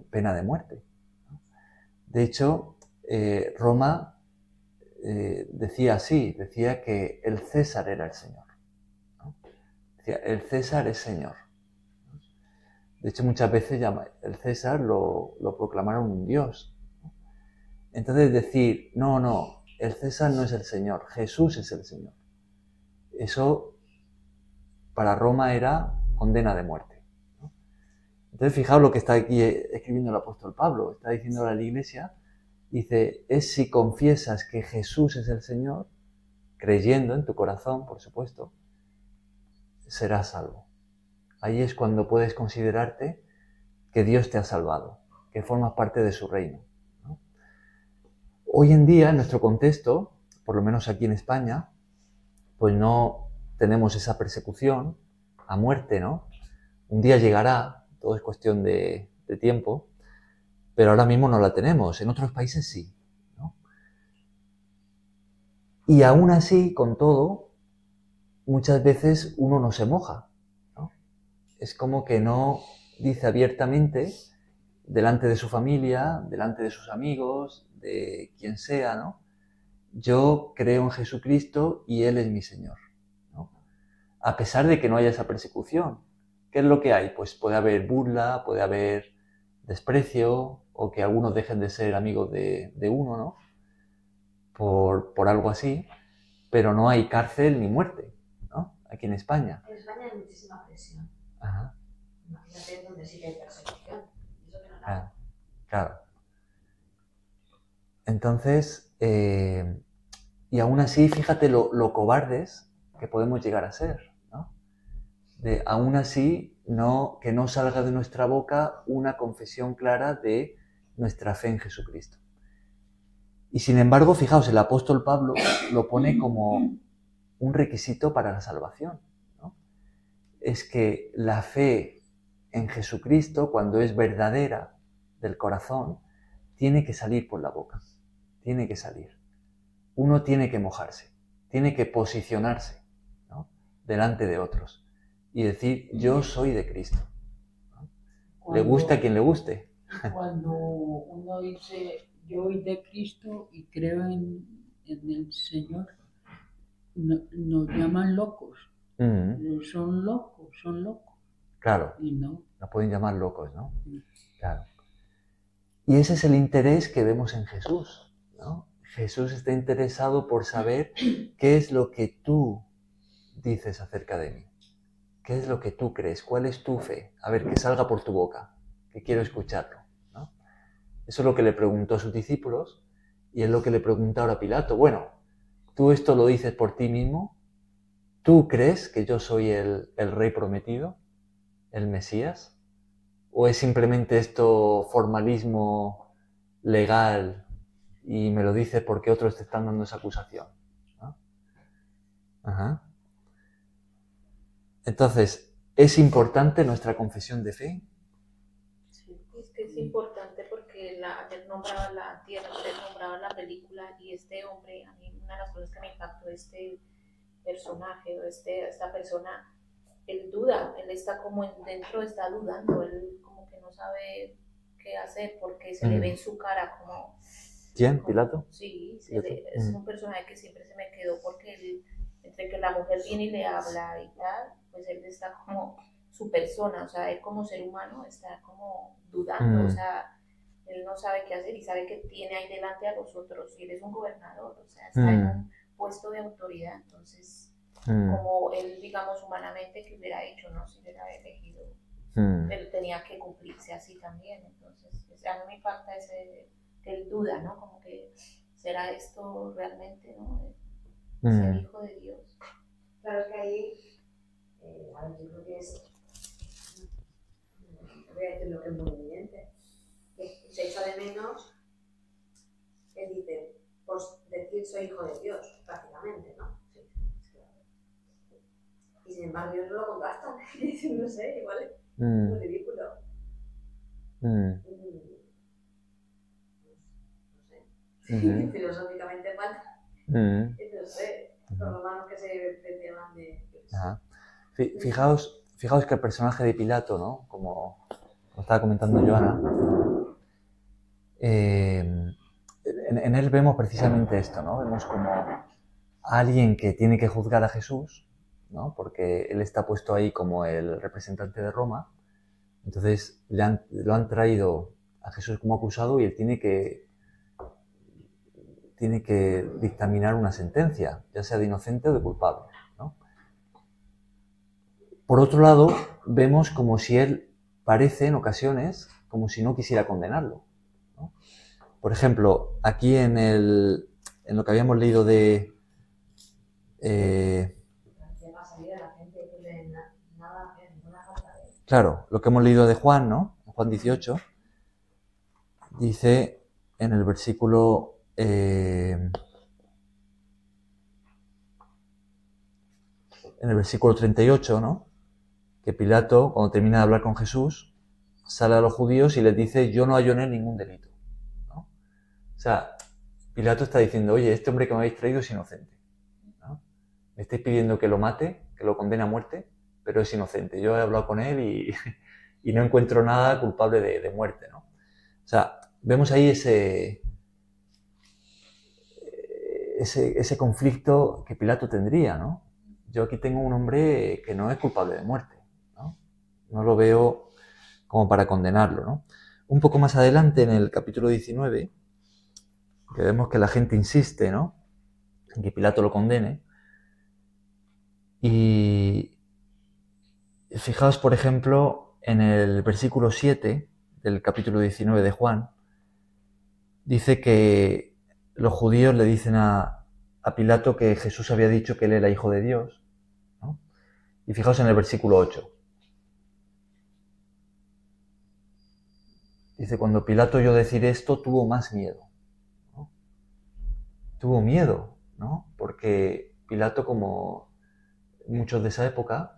pena de muerte, ¿no? De hecho, Roma decía así, decía que el César era el Señor, ¿no? Decía, el César es Señor. De hecho, muchas veces el César lo proclamaron un dios, ¿no? Entonces decir, no, el César no es el Señor, Jesús es el Señor. Eso para Roma era condena de muerte, ¿no? Entonces, fijaos lo que está aquí escribiendo el apóstol Pablo. Está diciendo a la iglesia, dice, es si confiesas que Jesús es el Señor, creyendo en tu corazón, por supuesto, serás salvo. Ahí es cuando puedes considerarte que Dios te ha salvado, que formas parte de su reino, ¿no? Hoy en día, en nuestro contexto, por lo menos aquí en España, pues no tenemos esa persecución a muerte, ¿no? Un día llegará, todo es cuestión de tiempo, pero ahora mismo no la tenemos. En otros países sí, ¿no? Y aún así, con todo, muchas veces uno no se moja. Es como que no dice abiertamente, delante de su familia, delante de sus amigos, de quien sea, ¿no? Yo creo en Jesucristo y Él es mi Señor, ¿no? A pesar de que no haya esa persecución. ¿Qué es lo que hay? Pues puede haber burla, puede haber desprecio, o que algunos dejen de ser amigos de uno, ¿no? Por algo así, pero no hay cárcel ni muerte, ¿no? Aquí en España. En España hay muchísima presión. Ajá. Imagínate donde sí que hay persecución. Eso que no Claro, claro. Entonces, y aún así, fíjate lo cobardes que podemos llegar a ser, ¿no? Aún así, que no salga de nuestra boca una confesión clara de nuestra fe en Jesucristo. Y sin embargo, fijaos, el apóstol Pablo lo pone como un requisito para la salvación, ¿no? Es que la fe en Jesucristo, cuando es verdadera del corazón, tiene que salir por la boca, tiene que salir. Uno tiene que mojarse, tiene que posicionarse, ¿no? Delante de otros y decir, yo soy de Cristo, ¿no? Le gusta a quien le guste. Cuando uno dice, yo soy de Cristo y creo en el Señor, nos llaman locos. Son locos. Claro, y no. Nos pueden llamar locos, ¿no? Claro. Y ese es el interés que vemos en Jesús, ¿no? Jesús está interesado por saber qué es lo que tú dices acerca de mí. ¿Qué es lo que tú crees? ¿Cuál es tu fe? A ver, que salga por tu boca, que quiero escucharlo, ¿no? Eso es lo que le preguntó a sus discípulos y es lo que le pregunta ahora Pilato. Bueno, ¿tú esto lo dices por ti mismo? ¿Tú crees que yo soy el rey prometido? ¿El Mesías? ¿O es simplemente esto formalismo legal y me lo dices porque otros te están dando esa acusación, ¿no? Ajá. Entonces, ¿es importante nuestra confesión de fe? Sí, es que es importante porque ayer nombraba la tierra, usted nombraba la película, y este hombre, a mí una de las cosas que me impactó este personaje o esta persona, él duda, él está como dentro, está dudando, él como que no sabe qué hacer porque se le ve en su cara como... ¿Quién? ¿Pilato? Sí, es un personaje que siempre se me quedó porque él, entre que la mujer viene y le habla y tal, pues él está como su persona, o sea, él como ser humano está como dudando, o sea, él no sabe qué hacer y sabe que tiene ahí delante a los otros y él es un gobernador, o sea, está en un puesto de autoridad, entonces, como él, digamos, humanamente, que hubiera hecho, ¿no? Si hubiera elegido, él tenía que cumplirse así también, entonces, a mí me impacta ese, que él duda, ¿no? Como que, ¿será esto realmente, no? Ser hijo de Dios. Claro que ahí, yo creo que es, voy a decir lo que es muy evidente, que se echa de menos, él dice, por decir soy hijo de Dios, prácticamente, ¿no? Sí, es claro. Y sin embargo ellos no lo contrastan, no sé, igual es muy ridículo. No sé, filosóficamente mal, no sé, los romanos que se pensaban de Dios. Fijaos que el personaje de Pilato, ¿no? Como estaba comentando Joana, en él vemos precisamente esto, ¿no? Vemos como alguien que tiene que juzgar a Jesús, ¿no? Porque él está puesto ahí como el representante de Roma, entonces lo han traído a Jesús como acusado y él tiene que dictaminar una sentencia, ya sea de inocente o de culpable, ¿no? Por otro lado, vemos como si él parece en ocasiones como si no quisiera condenarlo, ¿no? Por ejemplo, aquí en lo que habíamos leído de claro, lo que hemos leído de Juan, ¿no? Juan 18, dice en el versículo en el versículo 38, ¿no? Que Pilato, cuando termina de hablar con Jesús, sale a los judíos y les dice, yo no hallo en él ningún delito, ¿no? O sea, Pilato está diciendo, oye, este hombre que me habéis traído es inocente, ¿no? Me estáis pidiendo que lo mate, que lo condene a muerte, pero es inocente. Yo he hablado con él y no encuentro nada culpable de muerte, ¿no? O sea, vemos ahí ese conflicto que Pilato tendría, ¿no? Yo aquí tengo un hombre que no es culpable de muerte, ¿no? No lo veo como para condenarlo, ¿no? Un poco más adelante, en el capítulo 19, que vemos que la gente insiste, ¿no? En que Pilato lo condene. Y fijaos, por ejemplo, en el versículo 7 del capítulo 19 de Juan, dice que los judíos le dicen a Pilato que Jesús había dicho que él era hijo de Dios, ¿no? Y fijaos en el versículo 8. Dice, cuando Pilato oyó decir esto, tuvo más miedo, ¿no? Tuvo miedo, ¿no? Porque Pilato, como muchos de esa época,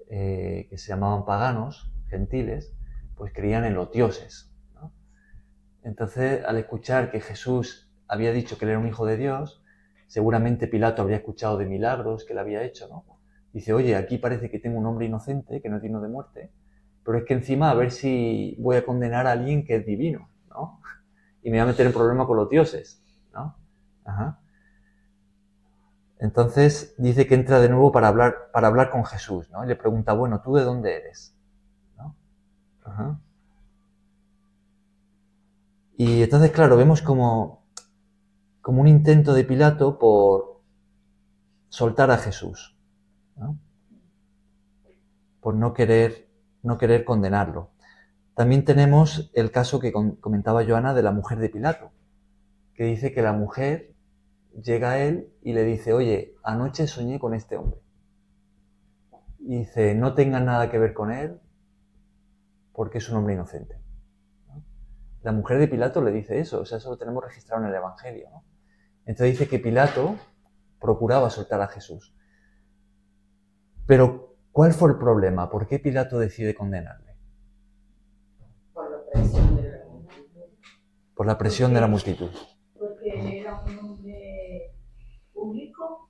que se llamaban paganos, gentiles, pues creían en los dioses, ¿no? Entonces, al escuchar que Jesús había dicho que él era un hijo de Dios, seguramente Pilato habría escuchado de milagros que él había hecho, ¿no? Dice, oye, aquí parece que tengo un hombre inocente, que no es digno de muerte, pero es que encima a ver si voy a condenar a alguien que es divino, ¿no? Y me voy a meter en problema con los dioses, ¿no? Ajá. Entonces dice que entra de nuevo para hablar con Jesús, ¿no? Y le pregunta, bueno, ¿tú de dónde eres? ¿No? Ajá. Y entonces, claro, vemos como un intento de Pilato por soltar a Jesús, ¿no? Por no querer condenarlo. También tenemos el caso que comentaba Joana de la mujer de Pilato, que dice que la mujer llega a él y le dice, oye, anoche soñé con este hombre. Y dice, no tengas nada que ver con él porque es un hombre inocente, ¿no? La mujer de Pilato le dice eso, o sea, eso lo tenemos registrado en el Evangelio, ¿no? Entonces dice que Pilato procuraba soltar a Jesús. Pero, ¿cuál fue el problema? ¿Por qué Pilato decide condenarle? Por la presión de la gente. Por la presión de la multitud. Porque él era un hombre público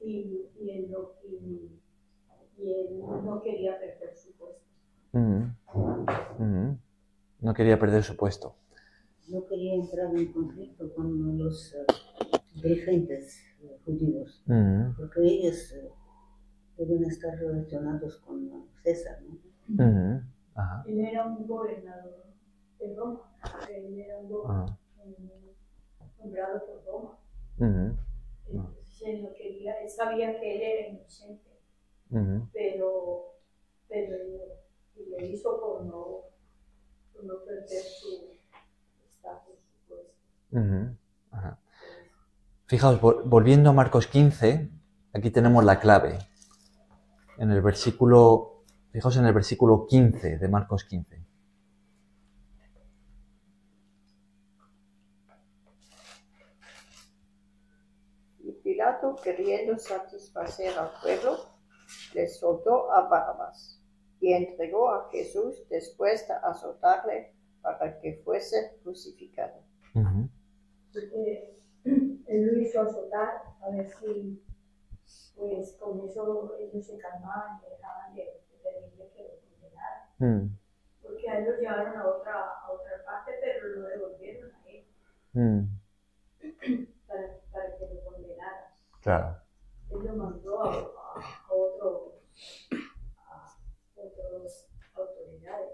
y él no quería perder su puesto. No quería perder su puesto. No quería entrar en conflicto con los dirigentes judíos, porque ellos deben estar relacionados con César, ¿no? Ajá. Él era un gobernador de Roma, él era un gobernador nombrado por Roma. Entonces él no quería, él sabía que él era inocente, pero él le hizo por no perder su estatus, su puesto. Ajá. Fijaos, volviendo a Marcos 15, aquí tenemos la clave. En el versículo, fijaos en el versículo 15 de Marcos 15. Y Pilato, queriendo satisfacer al pueblo, le soltó a Barrabás y entregó a Jesús después de azotarle para que fuese crucificado. Porque él lo hizo azotar a ver si, pues con eso ellos se calmaban y dejaban de pedirle que lo condenaran. Porque a él lo llevaron a otra parte, pero lo devolvieron a él para que lo condenaran. Claro. Él lo mandó a otras autoridades.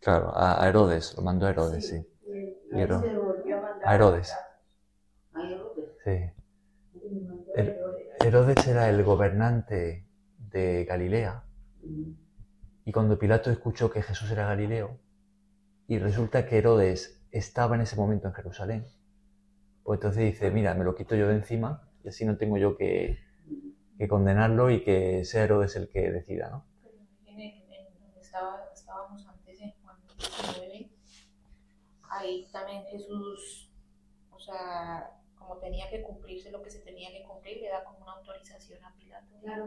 Claro, a Herodes, lo mandó a Herodes, sí. Y él se volvió a mandar a Herodes. ¿A Herodes? Sí. Herodes era el gobernante de Galilea. Y cuando Pilato escuchó que Jesús era Galileo, y resulta que Herodes estaba en ese momento en Jerusalén, pues entonces dice, mira, me lo quito yo de encima, y así no tengo yo que condenarlo y que sea Herodes el que decida, ¿no? Pero en donde estábamos antes, en Juan 19, ahí también Jesús, o sea, como tenía que cumplirse lo que se tenía que cumplir, le da como una autorización a Pilato. Claro,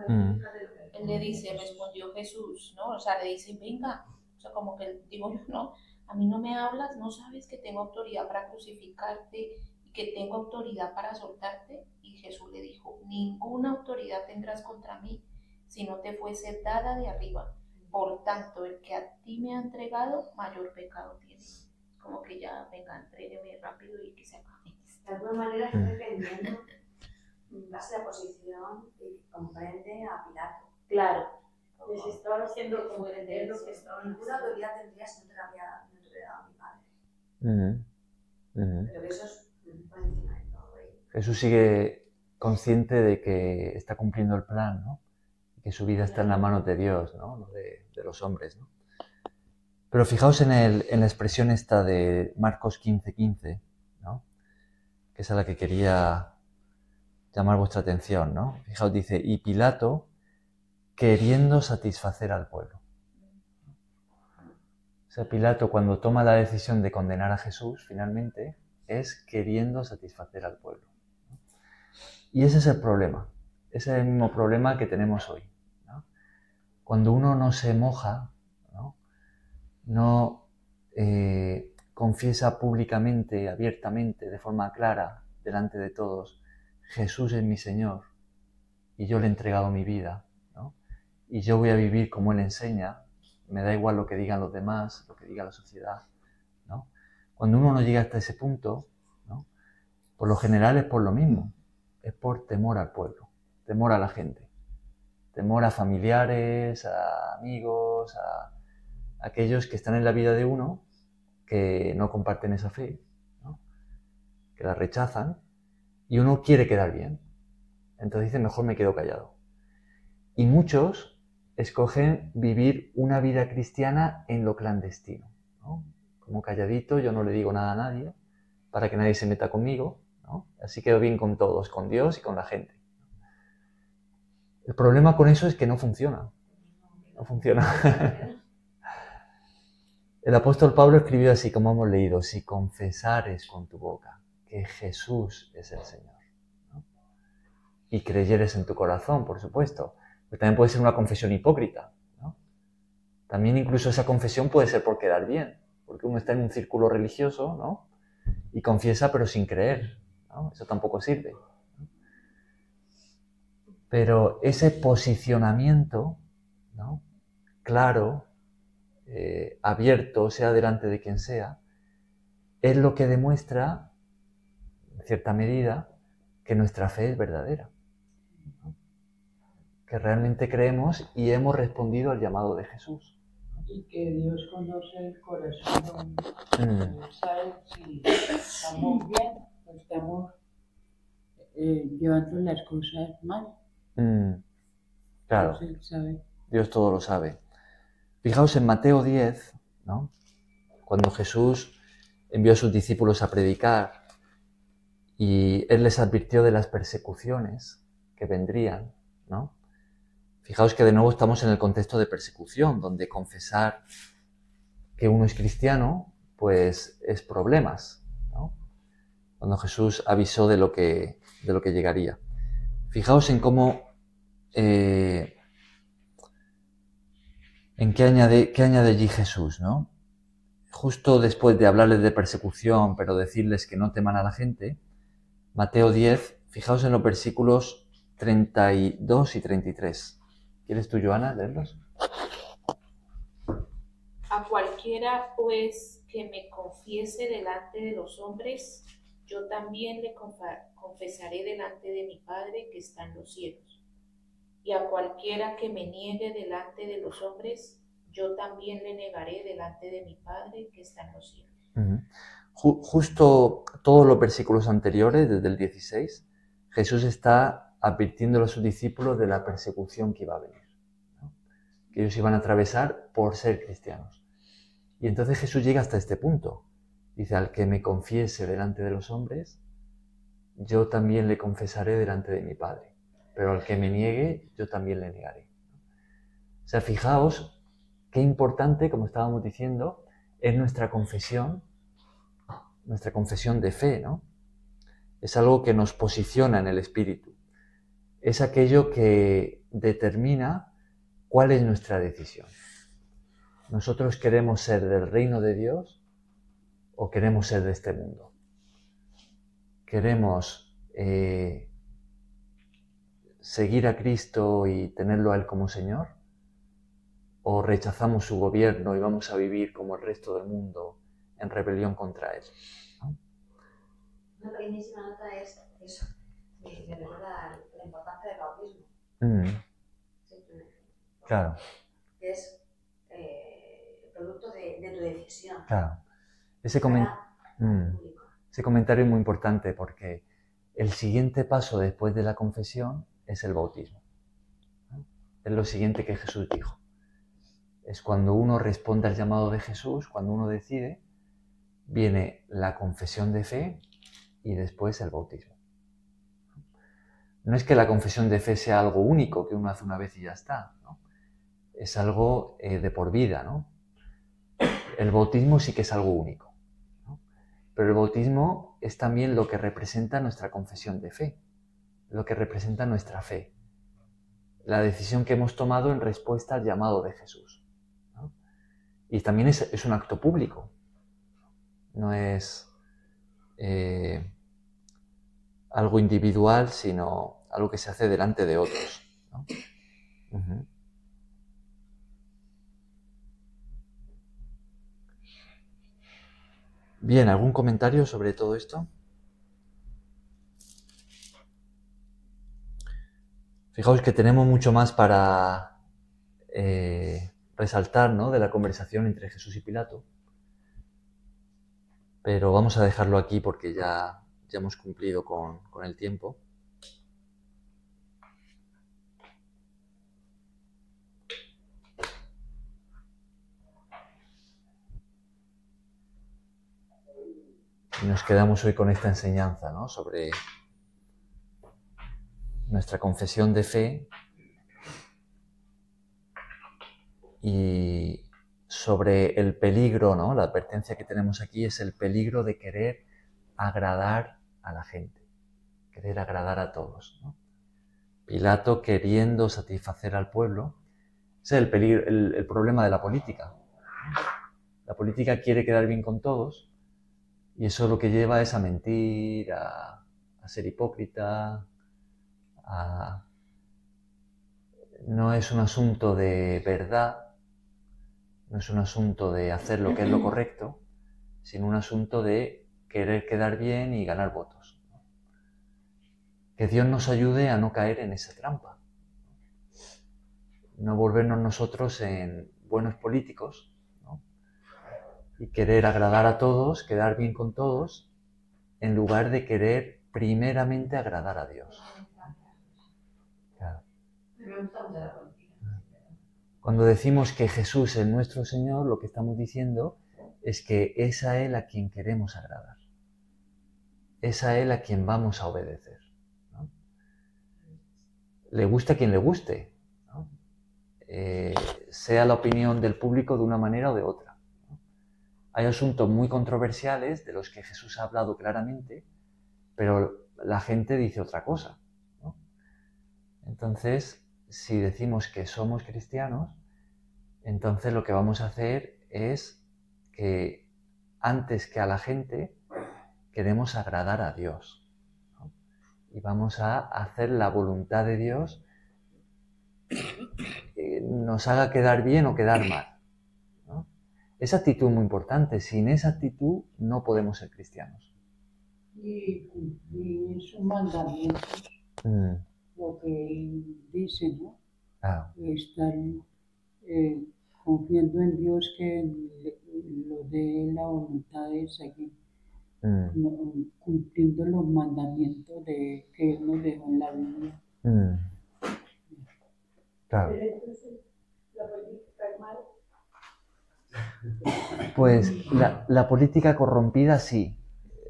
Él le dice, respondió Jesús, ¿no? O sea, le dice, venga, o sea, como que digo yo, no, a mí no me hablas, no sabes que tengo autoridad para crucificarte y que tengo autoridad para soltarte. Y Jesús le dijo, ninguna autoridad tendrás contra mí si no te fuese dada de arriba. Por tanto, el que a ti me ha entregado, mayor pecado tiene. Como que ya, venga, entrégueme rápido y que se acabe. De alguna manera está defendiendo en base a la posición que comprende a Pilato. Claro, les estaba haciendo comprender lo que estaban Ninguna haciendo. autoridad tendría si no te la había dado a mi padre. Pero que eso es por encima de todo. Jesús sigue consciente de que está cumpliendo el plan, ¿no? Y que su vida está en las manos de Dios, ¿no? No de los hombres, ¿no? Pero fijaos en la expresión esta de Marcos 15:15, ¿no? Que es a la que quería llamar vuestra atención, ¿no? Fijaos, dice, y Pilato queriendo satisfacer al pueblo. O sea, Pilato cuando toma la decisión de condenar a Jesús, finalmente, es queriendo satisfacer al pueblo. Y ese es el problema. Ese es el mismo problema que tenemos hoy, ¿no? Cuando uno no se moja, no confiesa públicamente, abiertamente, de forma clara, delante de todos, Jesús es mi Señor y yo le he entregado mi vida, ¿no? Y yo voy a vivir como Él enseña, me da igual lo que digan los demás, lo que diga la sociedad, ¿no? Cuando uno no llega hasta ese punto, ¿no? Por lo general es por lo mismo, es por temor al pueblo, temor a la gente, temor a familiares, a amigos, a aquellos que están en la vida de uno, que no comparten esa fe, ¿no? Que la rechazan, y uno quiere quedar bien. Entonces dice, mejor me quedo callado. Y muchos escogen vivir una vida cristiana en lo clandestino, ¿no? Como calladito, yo no le digo nada a nadie, para que nadie se meta conmigo, ¿no? Así quedo bien con todos, con Dios y con la gente. El problema con eso es que no funciona. No funciona. El apóstol Pablo escribió así, como hemos leído, si confesares con tu boca que Jesús es el Señor, ¿no? Y creyeres en tu corazón, por supuesto. Pero también puede ser una confesión hipócrita, ¿no? También incluso esa confesión puede ser por quedar bien, porque uno está en un círculo religioso, ¿no? Y confiesa pero sin creer, ¿no? Eso tampoco sirve, ¿no? Pero ese posicionamiento, ¿no? Claro, abierto, sea delante de quien sea, es lo que demuestra, en cierta medida, que nuestra fe es verdadera, ¿no? Que realmente creemos y hemos respondido al llamado de Jesús. Y que Dios conoce el corazón, sabe si estamos bien o estamos llevando las cosas mal. Claro, Entonces, ¿sabe? Dios todo lo sabe. Fijaos en Mateo 10, ¿no? Cuando Jesús envió a sus discípulos a predicar y Él les advirtió de las persecuciones que vendrían, ¿no? Fijaos que de nuevo estamos en el contexto de persecución, donde confesar que uno es cristiano, pues es problemas, ¿no? Cuando Jesús avisó de lo que llegaría. Fijaos en cómo, en qué añade allí Jesús, ¿no? Justo después de hablarles de persecución, pero decirles que no teman a la gente, Mateo 10, fijaos en los versículos 32 y 33. ¿Quieres tú, Joana, leerlos? A cualquiera, pues, que me confiese delante de los hombres, yo también le confesaré delante de mi Padre que está en los cielos. Y a cualquiera que me niegue delante de los hombres, yo también le negaré delante de mi Padre que está en los cielos. Justo todos los versículos anteriores, desde el 16, Jesús está advirtiéndole a sus discípulos de la persecución que iba a venir, ¿no? Que ellos iban a atravesar por ser cristianos. Y entonces Jesús llega hasta este punto. Dice, al que me confiese delante de los hombres, yo también le confesaré delante de mi Padre. Pero al que me niegue, yo también le negaré. O sea, fijaos qué importante, como estábamos diciendo, es nuestra confesión de fe, ¿no? Es algo que nos posiciona en el Espíritu. Es aquello que determina cuál es nuestra decisión. ¿Nosotros queremos ser del reino de Dios o queremos ser de este mundo? ¿Queremos seguir a Cristo y tenerlo a Él como Señor? ¿O rechazamos su gobierno y vamos a vivir como el resto del mundo en rebelión contra Él? ¿No? Una pequeñísima nota es eso. Me recuerda la importancia del bautismo. Simplemente. Claro. Que es producto de tu decisión. Claro. Ese comentario es muy importante porque el siguiente paso después de la confesión es el bautismo, ¿no? Es lo siguiente que Jesús dijo. Es cuando uno responde al llamado de Jesús, cuando uno decide, viene la confesión de fe y después el bautismo. No es que la confesión de fe sea algo único que uno hace una vez y ya está, ¿no? Es algo de por vida, ¿no? El bautismo sí que es algo único, ¿no? Pero el bautismo es también lo que representa nuestra confesión de fe, lo que representa nuestra fe, la decisión que hemos tomado en respuesta al llamado de Jesús, ¿no? Y también es un acto público, no es algo individual, sino algo que se hace delante de otros, ¿no? Bien, ¿algún comentario sobre todo esto? Fijaos que tenemos mucho más para resaltar, ¿no?, de la conversación entre Jesús y Pilato, pero vamos a dejarlo aquí porque ya hemos cumplido con el tiempo. Y nos quedamos hoy con esta enseñanza, ¿no?, sobre nuestra confesión de fe y sobre el peligro, ¿no? La advertencia que tenemos aquí es el peligro de querer agradar a la gente, querer agradar a todos, ¿no? Pilato queriendo satisfacer al pueblo. Ese es el peligro, el problema de la política. La política quiere quedar bien con todos y eso lo que lleva es a mentir, a ser hipócrita, no es un asunto de verdad, no es un asunto de hacer lo que es lo correcto, sino un asunto de querer quedar bien y ganar votos. Que Dios nos ayude a no caer en esa trampa. No volvernos nosotros en buenos políticos, ¿no? Y querer agradar a todos, quedar bien con todos, en lugar de querer primeramente agradar a Dios. Claro. Cuando decimos que Jesús es nuestro Señor, lo que estamos diciendo es que es a Él a quien queremos agradar. Es a Él a quien vamos a obedecer, ¿no? Le guste a quien le guste, ¿no? Sea la opinión del público de una manera o de otra, ¿no? Hay asuntos muy controversiales de los que Jesús ha hablado claramente, pero la gente dice otra cosa, ¿no? Entonces, si decimos que somos cristianos, entonces lo que vamos a hacer es que antes que a la gente queremos agradar a Dios, ¿no? Y vamos a hacer la voluntad de Dios, nos haga quedar bien o quedar mal, ¿no? Esa actitud es muy importante. Sin esa actitud no podemos ser cristianos. Y sus mandamientos, lo que dice, ¿no? Claro. Estar confiando en Dios que lo dé la voluntad de seguir, cumpliendo los mandamientos que Él nos dejó en la Biblia. Claro. Pero entonces, ¿la política es mala? Pues la política corrompida sí.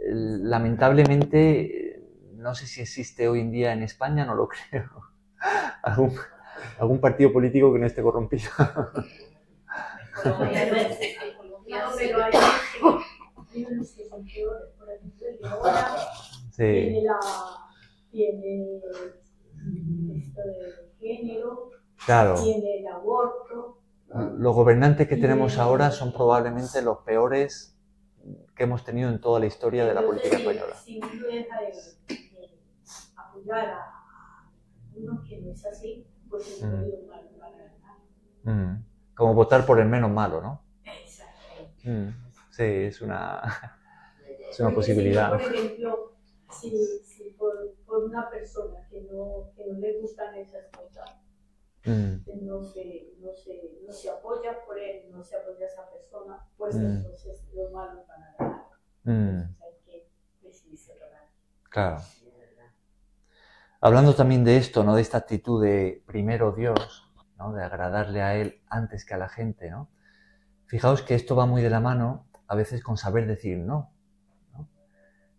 Lamentablemente, no sé si existe hoy en día en España, no lo creo. Algún partido político que no esté corrompido. No, pero hay unos que son peores. Por ejemplo, el de ahora tiene esto de género, claro. Tiene el aborto. Los gobernantes que tenemos ahora son probablemente los peores que hemos tenido en toda la historia de la política española. Si uno deja de apoyar a uno que no es así, pues es muy malo para ganar. Como votar por el menos malo, ¿no? Exacto. Sí, es una posibilidad. Por ejemplo, si por una persona que no le gustan esas cosas, no se apoya por él, no se apoya a esa persona, pues entonces lo malo para ganar. Entonces hay que decidirse ganar. Claro. Hablando también de esto, ¿no? De esta actitud de primero Dios, ¿no? De agradarle a Él antes que a la gente, ¿no? Fijaos que esto va muy de la mano a veces con saber decir no, ¿no?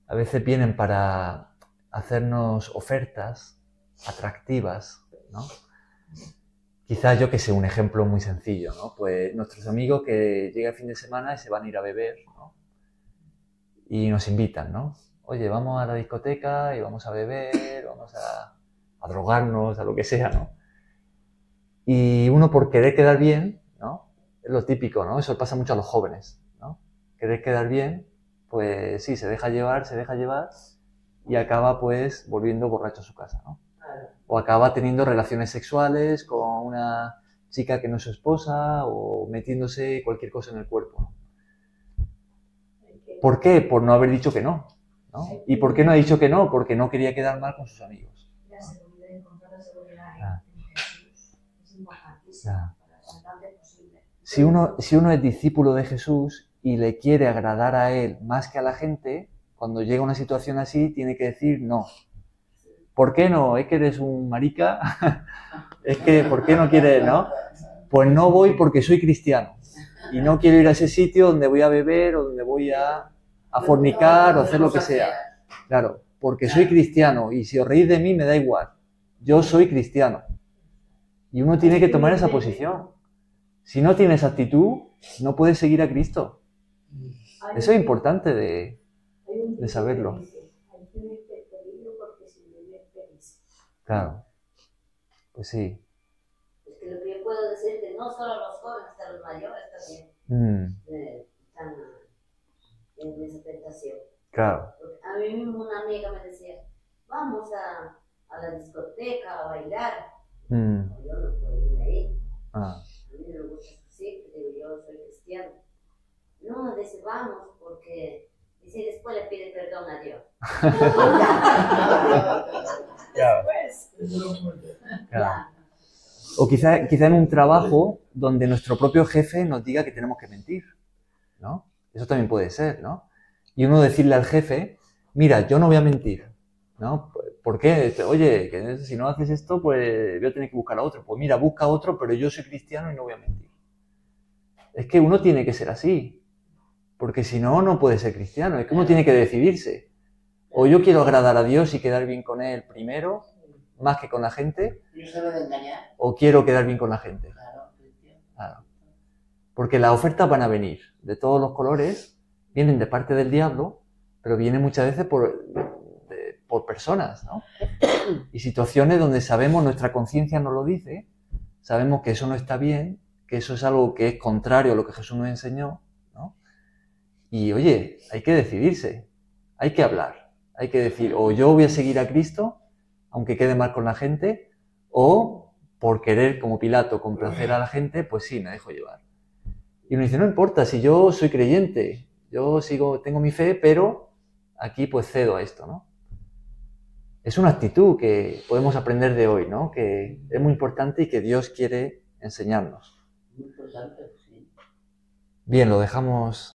A veces vienen para hacernos ofertas atractivas, ¿no? Quizás yo que sé, un ejemplo muy sencillo, ¿no? Pues nuestros amigos que llega el fin de semana y se van a ir a beber, ¿no? Y nos invitan, ¿no? Oye, vamos a la discoteca y vamos a beber, vamos a drogarnos, a lo que sea, ¿no? Y uno por querer quedar bien, ¿no? Es lo típico, ¿no? Eso pasa mucho a los jóvenes, ¿no? Querer quedar bien, pues sí, se deja llevar y acaba pues volviendo borracho a su casa, ¿no? O acaba teniendo relaciones sexuales con una chica que no es su esposa o metiéndose cualquier cosa en el cuerpo, ¿no? ¿Por qué? Por no haber dicho que no, ¿no? ¿Y por qué no ha dicho que no? Porque no quería quedar mal con sus amigos. La seguridad, encontrar la seguridad en Jesús es importantísima para lo más grande posible. Si uno es discípulo de Jesús y le quiere agradar a Él más que a la gente, cuando llega una situación así tiene que decir no. ¿Por qué no? ¿Es que eres un marica? ¿Es que por qué no quieres, no? Pues no voy porque soy cristiano y no quiero ir a ese sitio donde voy a beber o donde voy a fornicar o hacer lo que sea. Claro, porque soy cristiano y si os reís de mí me da igual. Yo soy cristiano. Y uno tiene que tomar esa posición. Si no tienes actitud, no puedes seguir a Cristo. Eso es importante de saberlo. Claro, pues sí. Es que lo que yo puedo decir es que no solo a los jóvenes, a los mayores también. en esa tentación. Claro. Porque a mí mismo una amiga me decía, vamos a la discoteca a bailar. Yo no puedo ir ahí. A mí no me gusta su sitio, digo, yo soy cristiano. No, dice, vamos, porque dice, después le pide perdón a Dios. Claro. O quizá en un trabajo donde nuestro propio jefe nos diga que tenemos que mentir, ¿no? Eso también puede ser, ¿no? Y uno decirle al jefe, mira, yo no voy a mentir, ¿no? ¿Por qué? Oye, que si no haces esto, pues voy a tener que buscar a otro. Pues mira, busca a otro, pero yo soy cristiano y no voy a mentir. Es que uno tiene que ser así, porque si no, no puede ser cristiano. Es que uno tiene que decidirse. O yo quiero agradar a Dios y quedar bien con Él primero, más que con la gente, o quiero quedar bien con la gente. Claro. Porque las ofertas van a venir de todos los colores, vienen de parte del diablo, pero vienen muchas veces por personas, ¿no? Y situaciones donde sabemos, nuestra conciencia nos lo dice, sabemos que eso no está bien, que eso es algo que es contrario a lo que Jesús nos enseñó, ¿no? Y oye, hay que decidirse, hay que hablar, hay que decir, o yo voy a seguir a Cristo, aunque quede mal con la gente, o por querer, como Pilato, complacer a la gente, pues sí, me dejo llevar. Y uno dice, no importa, si yo soy creyente, yo tengo mi fe, pero aquí pues cedo a esto, ¿no? Es una actitud que podemos aprender de hoy, ¿no? Que es muy importante y que Dios quiere enseñarnos. Muy importante, sí. Bien, lo dejamos